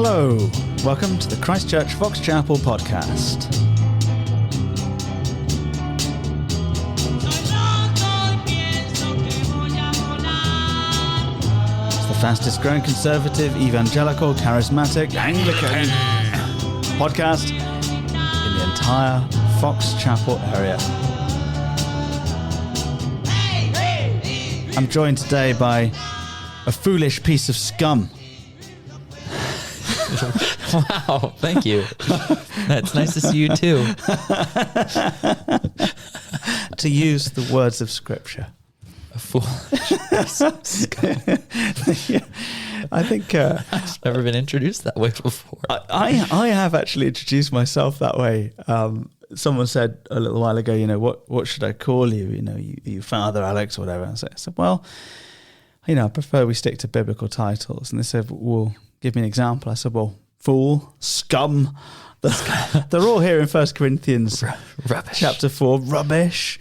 Hello, welcome to the Christchurch Fox Chapel podcast. It's the fastest growing conservative, evangelical, charismatic, Anglican podcast in the entire Fox Chapel area. I'm joined today by a foolish piece of scum. Wow, thank you. It's nice to see you too. To use the words of Scripture. A foolish Yeah, I think I've never been introduced that way before. I have actually introduced myself that way. Someone said a little while ago, what should I call you? You Father Alex or whatever. I said, well, I prefer we stick to biblical titles. And they said, well, give me an example. I said, well, fool, scum. They're all here in 1 Corinthians Rubbish. chapter 4. Rubbish.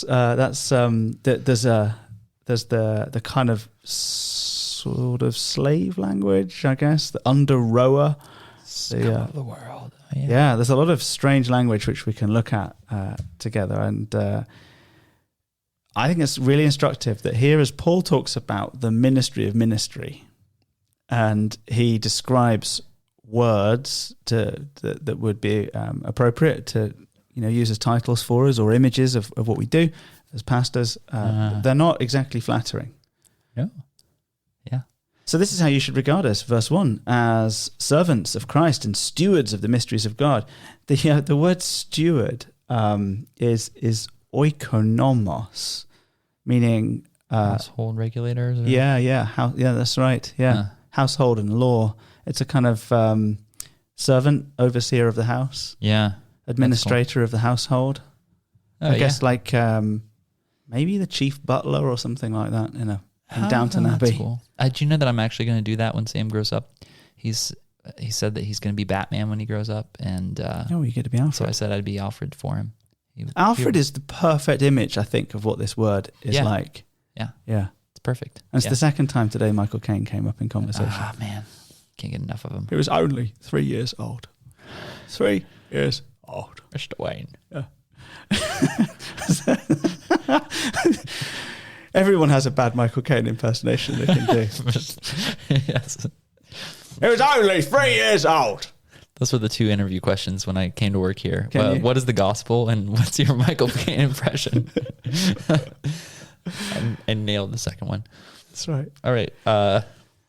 That's there's the kind of sort of slave language, I guess, the under rower. Scum of the world. Yeah, there's a lot of strange language which we can look at together, and I think it's really instructive that here, as Paul talks about the ministry of ministry, and he describes words that would be appropriate to use as titles for us or images of what we do as pastors. They're not exactly flattering. No. Yeah. So this is how you should regard us, verse 1, as servants of Christ and stewards of the mysteries of God. The word steward is oikonomos, meaning household regulators. Or? Yeah, that's right. Yeah, household and law. It's a kind of servant, overseer of the house. Yeah, administrator of the household. I guess like maybe the chief butler or something like that in Downton Abbey. Cool. Do you know that I'm actually going to do that when Sam grows up? He said that he's going to be Batman when he grows up, and you get to be Alfred. So I said I'd be Alfred for him. Alfred is the perfect image, I think, of what this word is like. Yeah, it's perfect. And it's the second time today Michael Caine came up in conversation. Ah, man, can't get enough of him. He was only 3 years old. 3 years old. Mr. Wayne. Yeah. Everyone has a bad Michael Caine impersonation they can do. Yes. He was only 3 years old. Those were the two interview questions when I came to work here. What is the gospel and what's your Michael Caine impression? I nailed the second one. That's right. All right.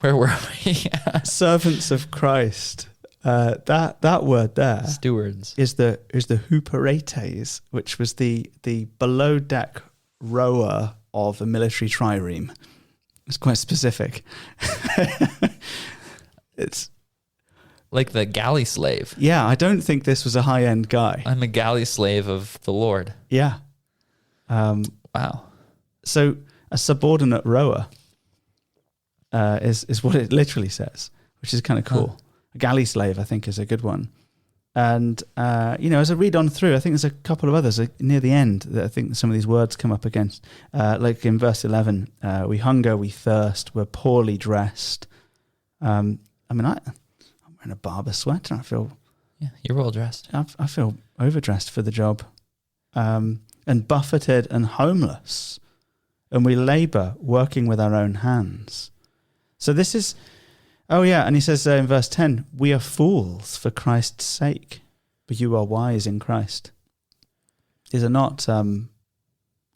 Where were we? Servants of Christ. That word there, stewards, is the huperetes, which was the below deck rower of a military trireme. It's quite specific. It's like the galley slave. Yeah, I don't think this was a high end guy. I'm a galley slave of the Lord. Yeah. Wow. So a subordinate rower is what it literally says, which is kind of cool. Huh. A galley slave, I think, is a good one. And, as I read on through, I think there's a couple of others near the end that I think some of these words come up against. Like in verse 11, we hunger, we thirst, we're poorly dressed. I'm wearing a barber sweater. I feel... Yeah, you're well dressed. I feel overdressed for the job. And buffeted and homeless. And we labour working with our own hands. So this is... Oh, yeah, and he says in verse 10, we are fools for Christ's sake, but you are wise in Christ. These are not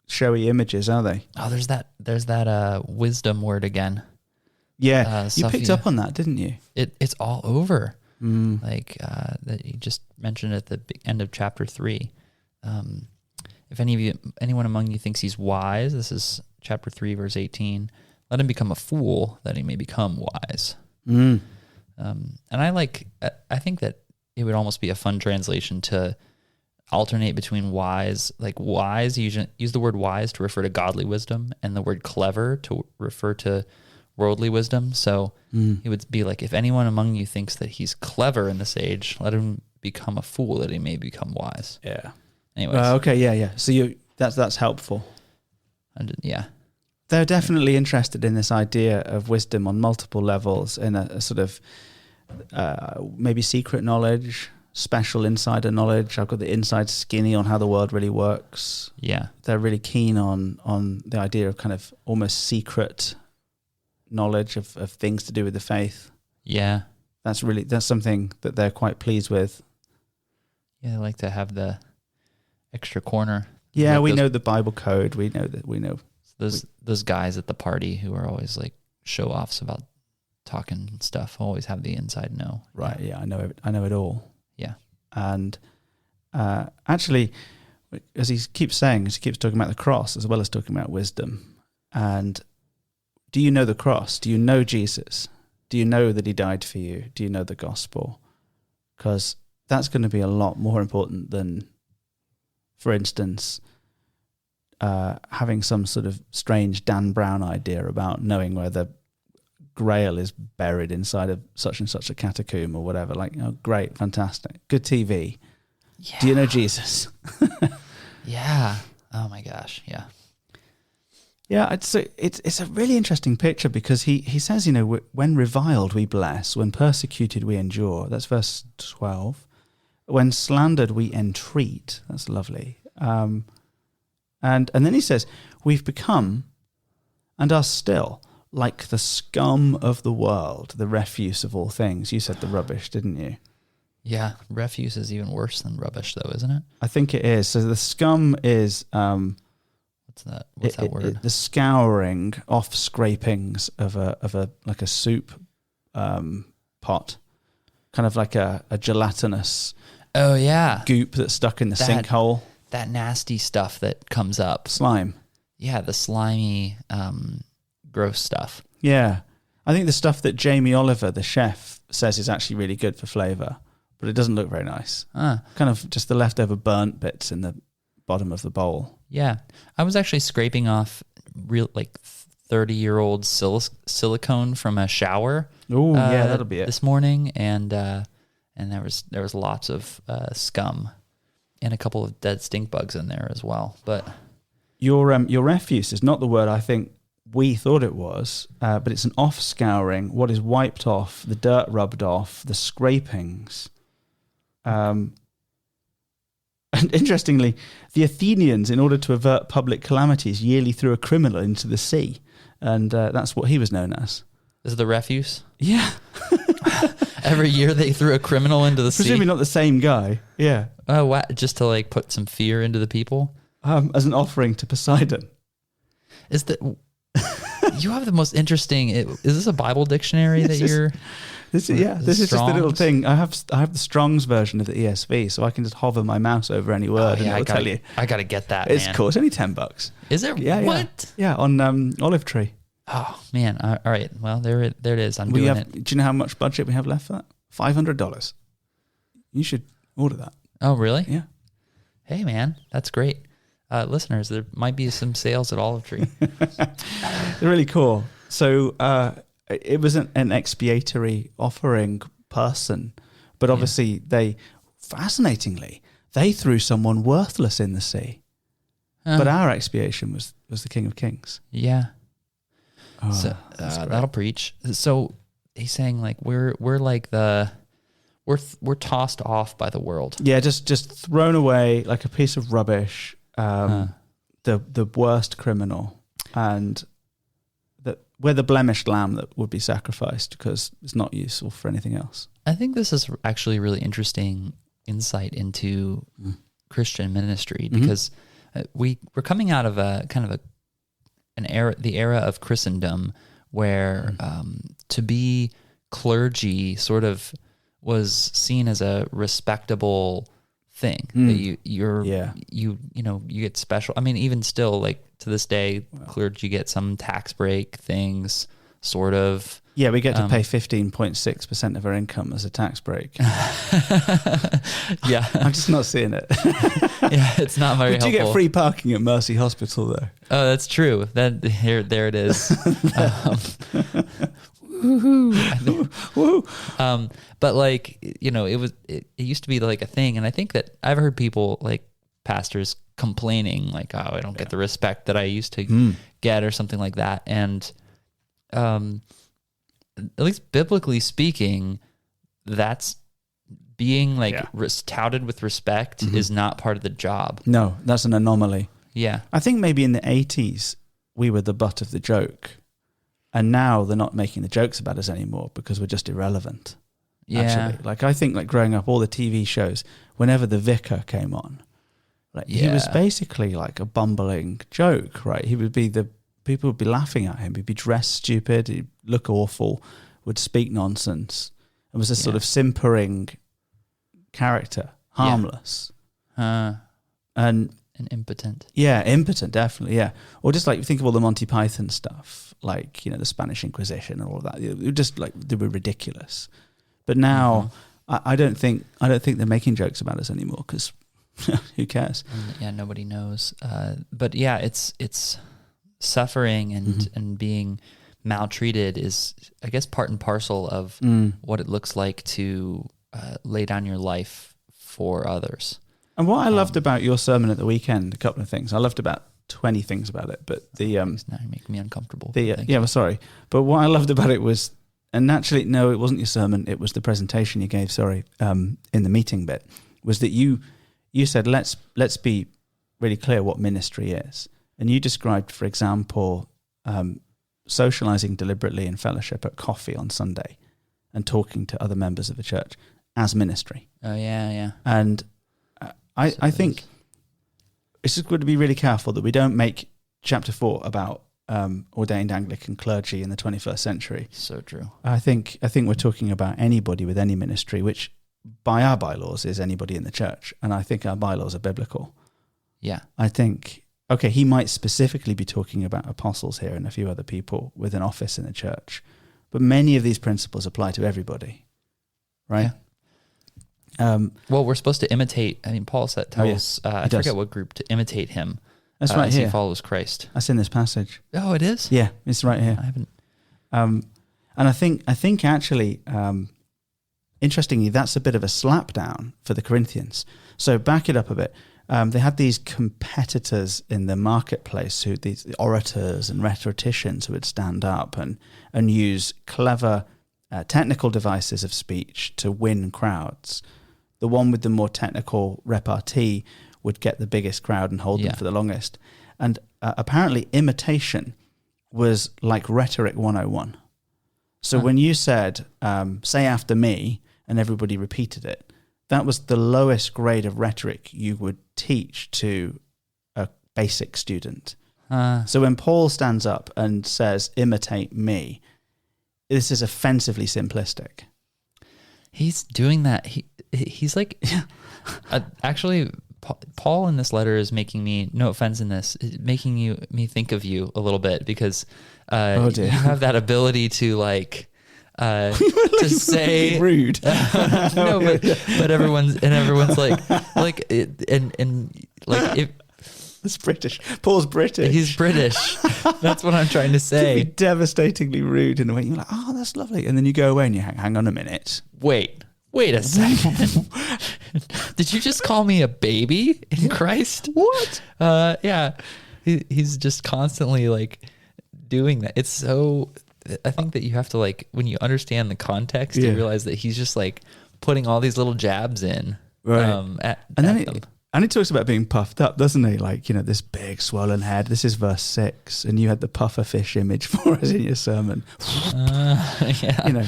showy images, are they? Oh, there's that wisdom word again. Yeah, you picked up on that, didn't you? It's all over. Like that you just mentioned at the end of chapter 3. If anyone among you thinks he's wise, this is chapter 3, verse 18, let him become a fool that he may become wise. And I think that it would almost be a fun translation to alternate between wise, like wise, you use the word wise to refer to godly wisdom and the word clever to refer to worldly wisdom. So it would be like, if anyone among you thinks that he's clever in this age, let him become a fool that he may become wise. Yeah. Anyways. Okay. Yeah. So that's helpful. Yeah. They're definitely interested in this idea of wisdom on multiple levels in a sort of maybe secret knowledge, special insider knowledge. I've got the inside skinny on how the world really works. Yeah. They're really keen on the idea of kind of almost secret knowledge of things to do with the faith. Yeah. That's something that they're quite pleased with. Yeah, they like to have the extra corner. Yeah, like we know the Bible code. We know those guys at the party who are always like show offs about talking stuff always have the inside know. Right. Yeah, I know it all. Yeah. And actually, as he keeps talking about the cross as well as talking about wisdom. And do you know the cross? Do you know Jesus? Do you know that he died for you? Do you know the gospel? Because that's going to be a lot more important than, for instance, having some sort of strange Dan Brown idea about knowing where the Grail is buried inside of such and such a catacomb or whatever. Like, oh, great, fantastic, good TV. Yeah. Do you know Jesus? Yeah. Oh my gosh. Yeah. Yeah, it's a really interesting picture because he says, when reviled we bless, when persecuted we endure. That's verse 12. When slandered we entreat. That's lovely. And then he says, we've become and are still like the scum of the world, the refuse of all things. You said the rubbish, didn't you? Yeah, refuse is even worse than rubbish, though, isn't it? I think it is. So the scum is... what's that? What's that word? The scouring off scrapings of a like a soup pot, kind of like a gelatinous... Oh, yeah. Goop that's stuck in the sinkhole. That nasty stuff that comes up. Slime. Yeah, the slimy... gross stuff. Yeah. I think the stuff that Jamie Oliver, the chef, says is actually really good for flavour, but it doesn't look very nice. Kind of just the leftover burnt bits in the bottom of the bowl. Yeah. I was actually scraping off real 30-year-old silicone from a shower. Oh, yeah, that'll be it. This morning, and there was lots of scum and a couple of dead stink bugs in there as well. But your refuse is not the word I think we thought it was, but it's an off-scouring, what is wiped off, the dirt rubbed off, the scrapings. And interestingly, the Athenians, in order to avert public calamities, yearly threw a criminal into the sea. And that's what he was known as. Is the refuse? Yeah. Every year they threw a criminal into the sea? Presumably not the same guy. Yeah. Oh, wow. Just to put some fear into the people? As an offering to Poseidon. You have the most interesting. Is this a Bible dictionary that you're? This is just the little thing. I have the Strong's version of the ESV, so I can just hover my mouse over any word and it'll tell you. I gotta get that. It's cool. It's only $10. Is it? Yeah. What? Yeah, on Olive Tree. Oh man! All right. Well, there it is. I'm doing it. Do you know how much budget we have left for that? $500. You should order that. Oh really? Yeah. Hey man, that's great. Listeners, there might be some sales at Olive Tree. They're really cool. So it was an expiatory offering person, but obviously fascinatingly, they threw someone worthless in the sea. But our expiation was the King of Kings. Yeah. Oh, so that'll preach. So he's saying we're like we're tossed off by the world. Yeah, just thrown away like a piece of rubbish. The worst criminal, and we're the blemished lamb that would be sacrificed because it's not useful for anything else. I think this is actually really interesting insight into Christian ministry because we're coming out of an era, the era of Christendom, where to be clergy sort of was seen as a respectable thing that you get special. I mean, even still, to this day, clergy get some tax break things, sort of. Yeah, we get to pay 15.6% of our income as a tax break. Yeah, I'm just not seeing it. Yeah, it's not very helpful. We do get free parking at Mercy Hospital, though. Oh, that's true. There it is. Woohoo! But it used to be a thing, and I think that I've heard people pastors complaining I don't get the respect that I used to get or something like that, and at least biblically speaking, that's being like Yeah. touted with respect is not part of the job. No, that's an anomaly. Yeah. I think maybe in the 80s, we were the butt of the joke. And now they're not making the jokes about us anymore because we're just irrelevant. Yeah. Actually. Like, I think, like, growing up, all the TV shows, whenever the vicar came on, like, he was basically like a bumbling joke, right? He would be people would be laughing at him. He'd be dressed stupid. He'd look awful, would speak nonsense. It was a sort of simpering character, harmless. And impotent. Yeah, impotent, definitely, yeah. Or just like, think of all the Monty Python stuff, like, you know, the Spanish Inquisition and all of that. It was just like, they were ridiculous. But now, I don't think they're making jokes about us anymore because who cares? Yeah, nobody knows. But yeah, it's suffering and being maltreated is, I guess, part and parcel of what it looks like to lay down your life for others. And what I loved about your sermon at the weekend, a couple of things. I loved about 20 things about it, but the now you're making me uncomfortable. Well, sorry, but what I loved about it was, and naturally, no, it wasn't your sermon. It was the presentation you gave. Sorry, in the meeting bit, was that you said let's be really clear what ministry is, and you described, for example, socializing deliberately in fellowship at coffee on Sunday, and talking to other members of the church as ministry. Oh yeah. And I think it's just good to be really careful that we don't make chapter 4 about ordained Anglican clergy in the 21st century. So true. I think we're talking about anybody with any ministry, which by our bylaws is anybody in the church. And I think our bylaws are biblical. Yeah. I think, okay, he might specifically be talking about apostles here and a few other people with an office in the church, but many of these principles apply to everybody, right? Yeah. Well, we're supposed to imitate. I mean, Paul tells I forget what group to imitate him. That's right as here. He follows Christ. That's in this passage. Oh, it is. Yeah, it's right here. I haven't. And I think actually, interestingly, that's a bit of a slapdown for the Corinthians. So back it up a bit. They had these competitors in the marketplace, these orators and rhetoricians who would stand up and use clever technical devices of speech to win crowds. The one with the more technical repartee would get the biggest crowd and hold them for the longest. And apparently imitation was like rhetoric 101. So when you said, say after me, and everybody repeated it, that was the lowest grade of rhetoric you would teach to a basic student. So when Paul stands up and says, imitate me, this is offensively simplistic. He's doing that. He's like, actually, Paul in this letter is making me, no offense in this, making me think of you a little bit because you have that ability to like, to say rude. No, but everyone's like if it's British. Paul's British. He's British. That's what I'm trying to say. To be devastatingly rude in a way. You're like, oh, that's lovely. And then you go away and you hang on a minute. Wait a second. Did you just call me a baby in Christ? What? Yeah. He's just constantly like doing that. It's so, I think that you have to like, when you understand the context, you realize that he's just like putting all these little jabs in. Right. And he talks about being puffed up, doesn't he? Like, you know, this big swollen head. This is verse 6. And you had the puffer fish image for us in your sermon. Yeah. You know,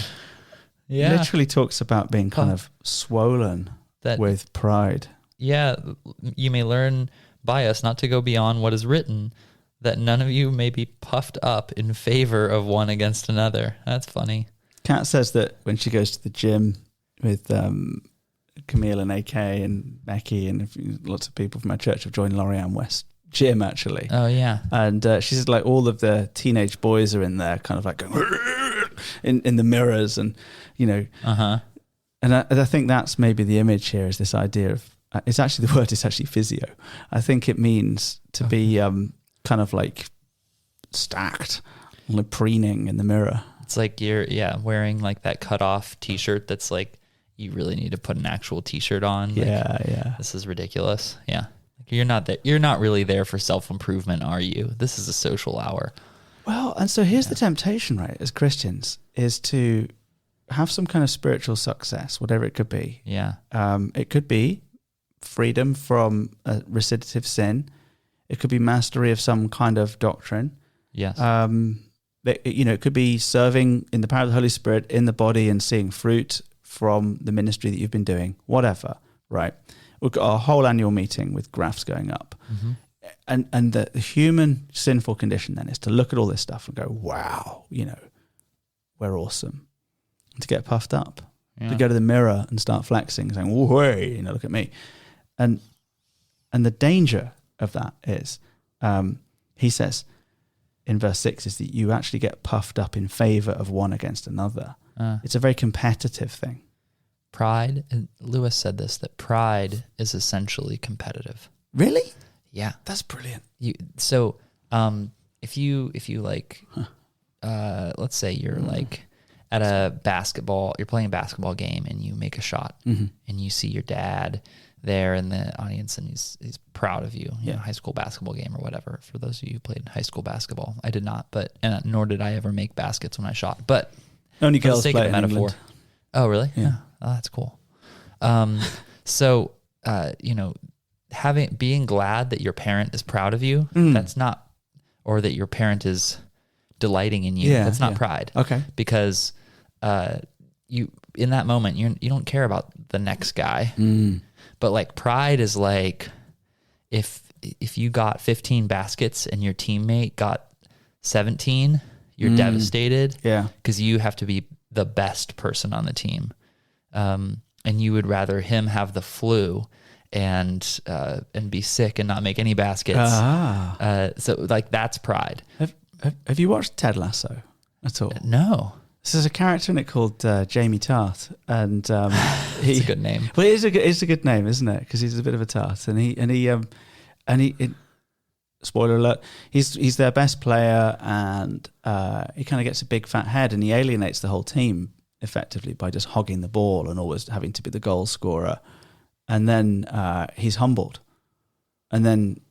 literally talks about being kind of swollen with pride. Yeah. You may learn by us not to go beyond what is written, that none of you may be puffed up in favor of one against another. That's funny. Kat says that when she goes to the gym with Camille and AK and Becky and lots of people from our church have joined Lorianne West gym actually. Oh yeah. And she says like all of the teenage boys are in there kind of like going in the mirrors and, you know. And I think that's maybe the image here is this idea of, it's actually, the word is actually physio. I think it means to be kind of like stacked, like preening in the mirror. It's like you're wearing like that cut off t-shirt that's like, you really need to put an actual t-shirt on. Like, this is ridiculous. Yeah. Like you're not really there for self-improvement, are you? This is a social hour. Well, and so here's the temptation, right, as Christians, is to have some kind of spiritual success, whatever it could be. Yeah. It could be freedom from a recidivative sin. It could be mastery of some kind of doctrine. Yes. It could be serving in the power of the Holy Spirit in the body and seeing fruit from the ministry that you've been doing, whatever, right? We've got a whole annual meeting with graphs going up. Mm-hmm. And the human sinful condition then is to look at all this stuff and go, wow, we're awesome. And to get puffed up, to go to the mirror and start flexing, saying, "Whoa, look at me." And the danger of that is, he says in verse 6, is that you actually get puffed up in favor of one against another. It's a very competitive thing. Pride, and Lewis said this, that pride is essentially competitive. Really? Yeah. That's brilliant. If you like, let's say you're like at you're playing a basketball game and you make a shot, and you see your dad there in the audience and he's proud of you, high school basketball game or whatever. For those of you who played high school basketball, I did not, nor did I ever make baskets when I shot, but only girls play play in metaphor. England. Oh, really? Yeah. Oh, that's cool. Being glad that your parent is proud of you, that's not, or that your parent is delighting in you, that's not pride. Okay. Because you in that moment you don't care about the next guy. But like pride is like if you got 15 baskets and your teammate got 17, you're devastated. Yeah. Because you have to be the best person on the team. And you would rather him have the flu and be sick and not make any baskets. So like that's pride. Have you watched Ted Lasso at all? No. So there's a character in it called Jamie Tart, and it's a good name. Well, it's a good name, isn't it? Because he's a bit of a tart, and he spoiler alert, he's their best player, and he kind of gets a big fat head, and he alienates the whole team effectively by just hogging the ball and always having to be the goal scorer, and then he's humbled, and then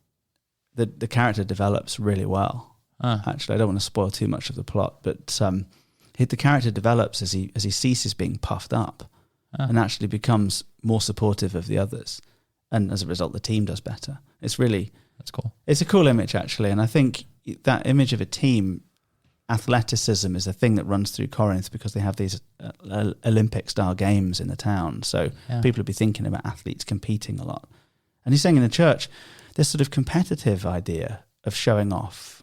the character develops really well. Actually, I don't want to spoil too much of the plot, but the character develops as he ceases being puffed up and actually becomes more supportive of the others, and as a result, the team does better. That's cool. It's a cool image, actually, and I think that image of a team, athleticism is a thing that runs through Corinth because they have these Olympic-style games in the town, so people will be thinking about athletes competing a lot. And he's saying in the church, this sort of competitive idea of showing off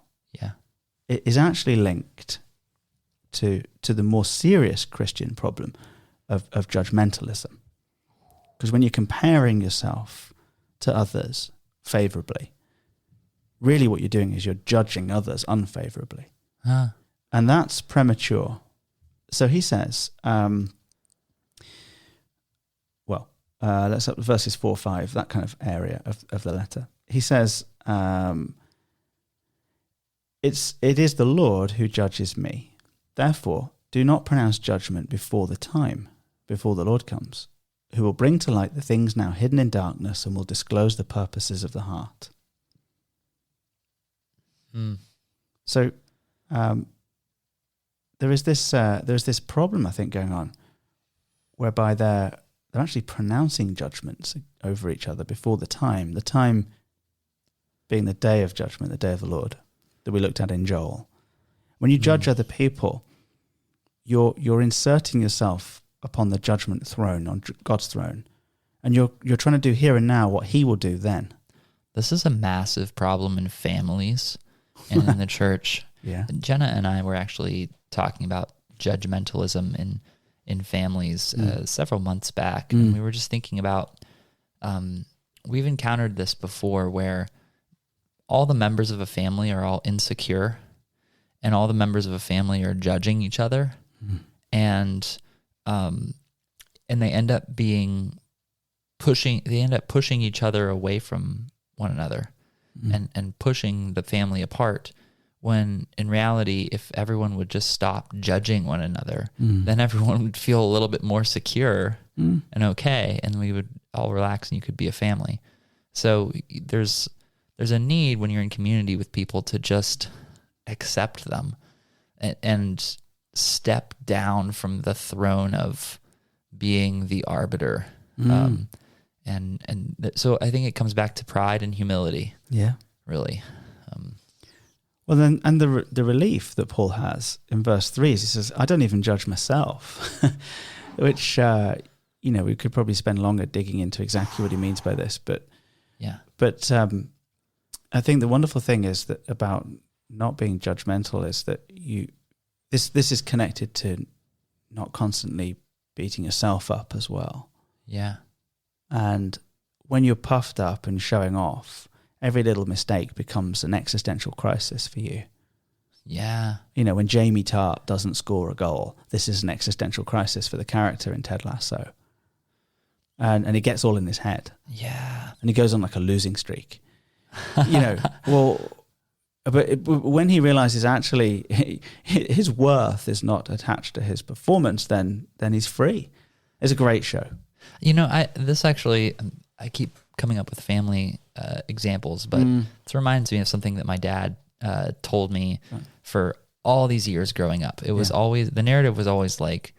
is actually linked to the more serious Christian problem of judgmentalism. Because when you're comparing yourself to others favorably, really what you're doing is you're judging others unfavorably. And that's premature. So he says, let's up to verses 4-5, that kind of area of the letter. He says, it is the Lord who judges me. Therefore, do not pronounce judgment before the Lord comes, who will bring to light the things now hidden in darkness and will disclose the purposes of the heart. So there is this problem, I think, going on, whereby they're actually pronouncing judgments over each other before the time being the day of judgment, the day of the Lord, that we looked at in Joel. When you judge other people, you're inserting yourself upon the judgment throne, on God's throne, and you're trying to do here and now what He will do then. This is a massive problem in families and in the church. Yeah, Jenna and I were actually talking about judgmentalism in families several months back, and we were just thinking about we've encountered this before, where all the members of a family are all insecure, and all the members of a family are judging each other, and they end up pushing each other away from one another, and pushing the family apart. When in reality, if everyone would just stop judging one another, then everyone would feel a little bit more secure and okay, and we would all relax, and you could be a family. So there's a need when you're in community with people to just accept them, and step down from the throne of being the arbiter. So I think it comes back to pride and humility. Yeah. Really. Well, then, and the relief that Paul has in verse 3 is he says, I don't even judge myself, which, we could probably spend longer digging into exactly what he means by this. But I think the wonderful thing is that about not being judgmental is that this is connected to not constantly beating yourself up as well. Yeah. And when you're puffed up and showing off, every little mistake becomes an existential crisis for you. Yeah. When Jamie Tart doesn't score a goal, this is an existential crisis for the character in Ted Lasso. And it gets all in his head. Yeah. And he goes on like a losing streak. But when he realizes actually his worth is not attached to his performance, then he's free. It's a great show. I keep coming up with family examples, but this reminds me of something that my dad told me for all these years growing up. It was always, the narrative was always like,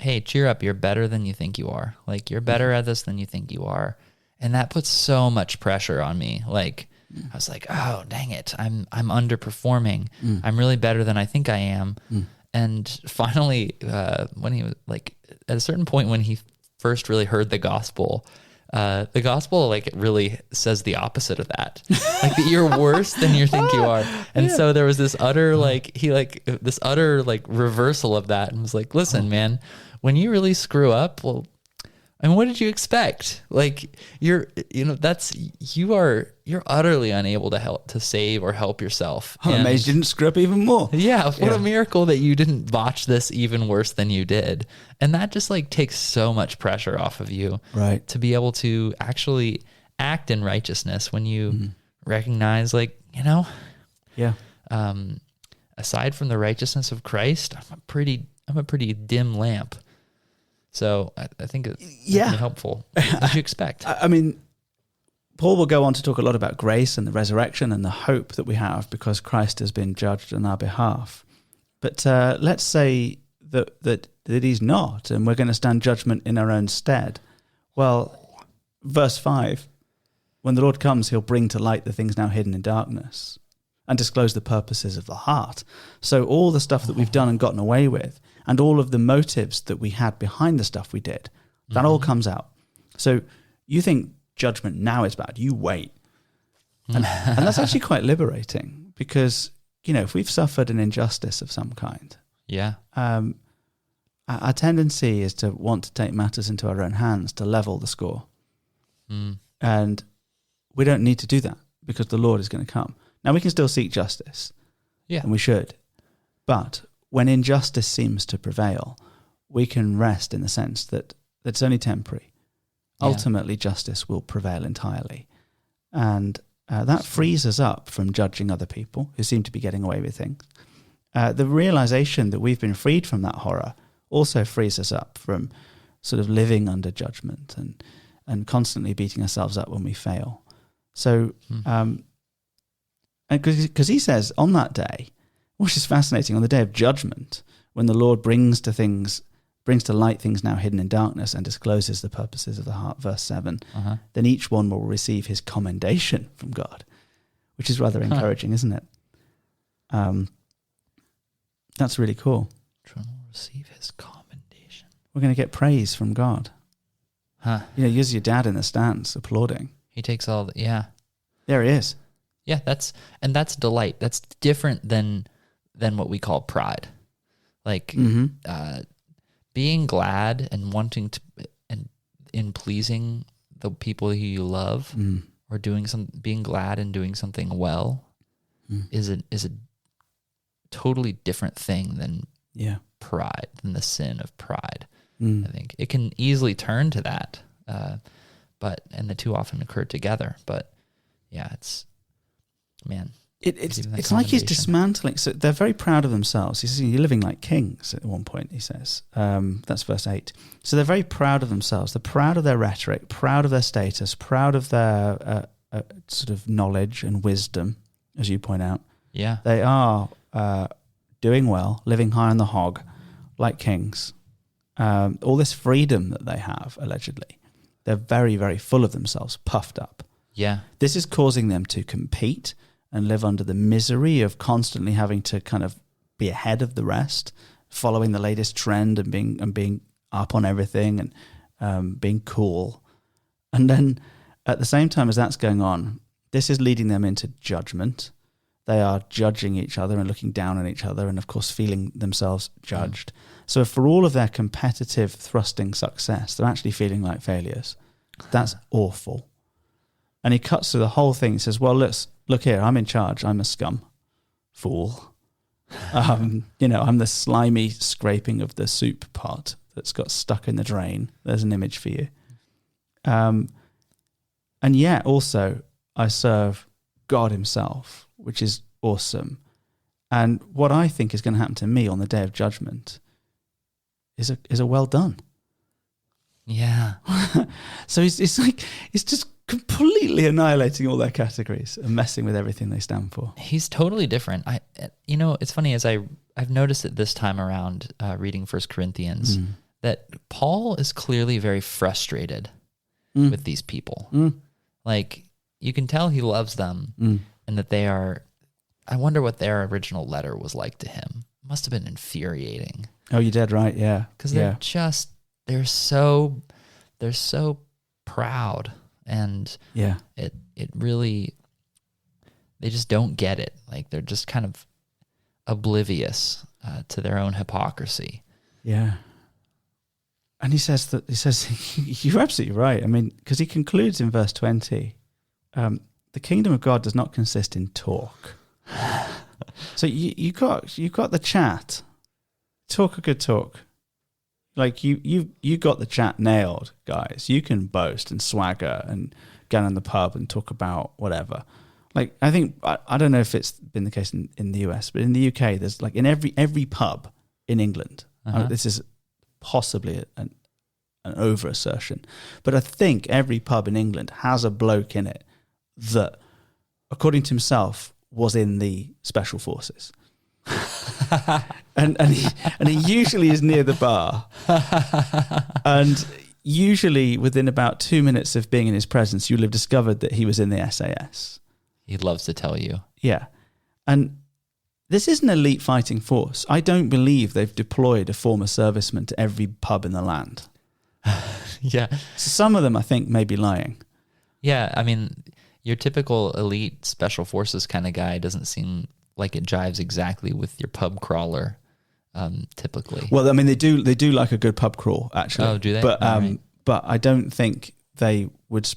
hey, cheer up, you're better than you think you are. Like, you're better at this than you think you are. And that puts so much pressure on me. Like, I was like, oh, dang it, I'm underperforming. I'm really better than I think I am. And finally, when he was like, at a certain point when he first really heard the gospel like really says the opposite of that. Like, that you're worse than you think you are. And so there was this utter reversal of that, and was like, listen, man, when you really screw up, well, I mean, what did you expect? Like, you're utterly unable to save or help yourself. I'm amazed you didn't screw up even more. Yeah. What a miracle that you didn't botch this even worse than you did. And that just like takes so much pressure off of you, right? To be able to actually act in righteousness when you recognize, like, aside from the righteousness of Christ, I'm a pretty dim lamp. So I think it's helpful. What did you expect? I mean, Paul will go on to talk a lot about grace and the resurrection and the hope that we have because Christ has been judged on our behalf. But let's say that he's not, and we're going to stand judgment in our own stead. Well, verse 5, when the Lord comes, he'll bring to light the things now hidden in darkness and disclose the purposes of the heart. So all the stuff that we've done and gotten away with, and all of the motives that we had behind the stuff we did, that all comes out. So you think judgment now is bad, you wait. And that's actually quite liberating because, if we've suffered an injustice of some kind, our tendency is to want to take matters into our own hands, to level the score. And we don't need to do that because the Lord is going to come. Now, we can still seek justice, and we should. But when injustice seems to prevail, we can rest in the sense that it's only temporary. Ultimately, justice will prevail entirely. And that frees us up from judging other people who seem to be getting away with things. The realization that we've been freed from that horror also frees us up from sort of living under judgment and constantly beating ourselves up when we fail. So, because he says on that day, which is fascinating, on the day of judgment, when the Lord brings to light things now hidden in darkness and discloses the purposes of the heart, verse 7, then each one will receive his commendation from God, which is rather encouraging, isn't it? That's really cool. Each one will receive his commendation. We're going to get praise from God. Here's your dad in the stands applauding. He takes all the, There he is. Yeah, that's delight. That's different than what we call pride. Like being glad and wanting to and in pleasing the people who you love, or being glad and doing something well, is a totally different thing than pride, than the sin of pride. I think it can easily turn to that, and the two often occur together. But it's like he's dismantling. So they're very proud of themselves. He says, you're living like kings at one point, he says. That's verse 8. So they're very proud of themselves. They're proud of their rhetoric, proud of their status, proud of their sort of knowledge and wisdom, as you point out. Yeah. They are doing well, living high on the hog, like kings. All this freedom that they have, allegedly, they're very, very full of themselves, puffed up. Yeah. This is causing them to compete and live under the misery of constantly having to kind of be ahead of the rest, following the latest trend and being up on everything and being cool. And then at the same time as that's going on, this is leading them into judgment. They are judging each other and looking down on each other and, of course, feeling themselves judged. So for all of their competitive thrusting success, they're actually feeling like failures. That's awful. And he cuts through the whole thing. He says, well, look here, I'm in charge. I'm a scum fool. I'm the slimy scraping of the soup pot that's got stuck in the drain. There's an image for you. And yet also I serve God himself, which is awesome. And what I think is going to happen to me on the day of judgment is a well done. Yeah. So it's just completely annihilating all their categories and messing with everything they stand for. He's totally different. It's funny, as I've noticed it this time around reading 1 Corinthians, that Paul is clearly very frustrated with these people. Like, you can tell he loves them and that they are, I wonder what their original letter was like to him. It must have been infuriating. Oh, you're dead right, yeah. Because they're so proud. And it really, they just don't get it. Like, they're just kind of oblivious to their own hypocrisy. Yeah. And he says, you're absolutely right. I mean, because he concludes in verse 20, the kingdom of God does not consist in talk. So you got the chat. Talk a good talk. Like you got the chat nailed, guys. You can boast and swagger and get in the pub and talk about whatever. Like, I think, I don't know if it's been the case in the US, but in the UK, there's like in every pub in England, this is possibly an over assertion, but I think every pub in England has a bloke in it that, according to himself, was in the special forces. and he usually is near the bar, and usually within about 2 minutes of being in his presence, you'll have discovered that he was in the SAS. He loves to tell you. Yeah. And this is an elite fighting force. I don't believe they've deployed a former serviceman to every pub in the land. Yeah. So some of them, I think, may be lying. Yeah. I mean, your typical elite special forces kind of guy doesn't seem like it jives exactly with your pub crawler, typically. Well, I mean, they do like a good pub crawl, actually. Oh, do they? But right. But I don't think they would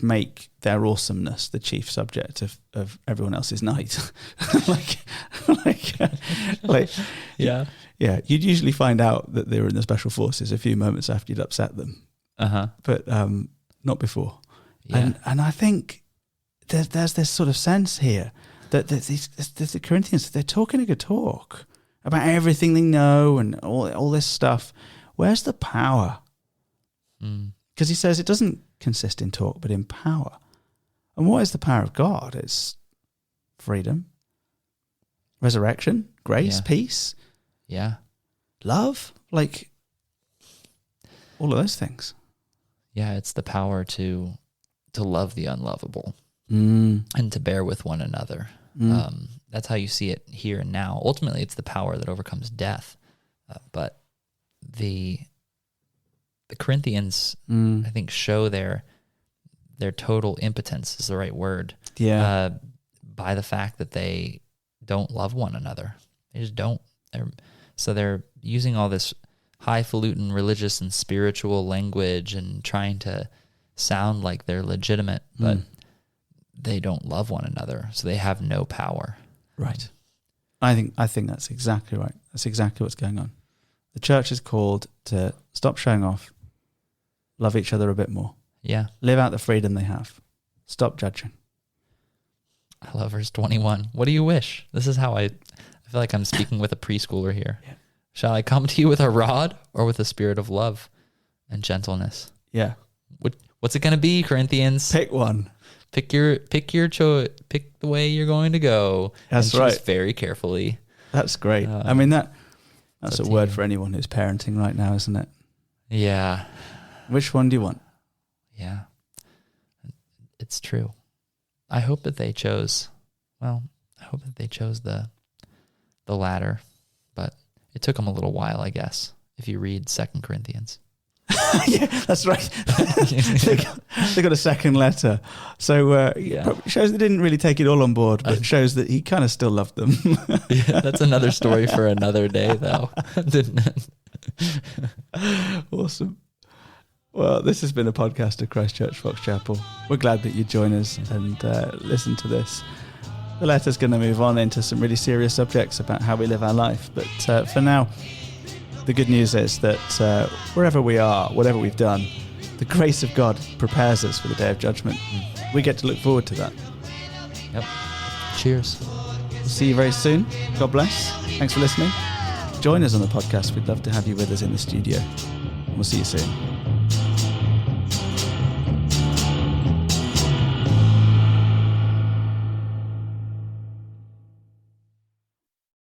make their awesomeness the chief subject of everyone else's night. Yeah. You'd usually find out that they were in the special forces a few moments after you'd upset them. But not before. Yeah. And I think there's this sort of sense here that the Corinthians, they're talking a good talk about everything they know and all this stuff. Where's the power? Because he says it doesn't consist in talk, but in power. And what is the power of God? It's freedom, resurrection, grace, peace, love, like all of those things. Yeah, it's the power to love the unlovable and to bear with one another. That's how you see it here and now. Ultimately, it's the power that overcomes death. But the Corinthians, I think, show their total impotence is the right word. Yeah. By the fact that they don't love one another. They just don't. They're using all this highfalutin religious and spiritual language and trying to sound like they're legitimate, but they don't love one another, so they have no power. Right. I think that's exactly right. That's exactly what's going on. The church is called to stop showing off, love each other a bit more. Yeah. Live out the freedom they have. Stop judging. I love verse 21. What do you wish? This is how I feel like I'm speaking with a preschooler here. Yeah. Shall I come to you with a rod or with a spirit of love and gentleness? Yeah. What's it going to be, Corinthians? Pick one. Pick your choice. Pick the way you're going to go. That's and right. choose very carefully. That's great. I mean, That's a word for anyone who's parenting right now, isn't it? Yeah. Which one do you want? Yeah. It's true. I hope that they chose the latter, but it took them a little while, I guess, if you read 2 Corinthians. Yeah, that's right. they got a second letter. So shows they didn't really take it all on board, but shows that he kind of still loved them. Yeah, that's another story for another day, though. Awesome. Well, this has been a podcast of Christchurch Fox Chapel. We're glad that you join us and listen to this. The letter's going to move on into some really serious subjects about how we live our life. But for now, the good news is that wherever we are, whatever we've done, the grace of God prepares us for the day of judgment. We get to look forward to that. Yep. Cheers. We'll see you very soon. God bless. Thanks for listening. Join us on the podcast. We'd love to have you with us in the studio. We'll see you soon.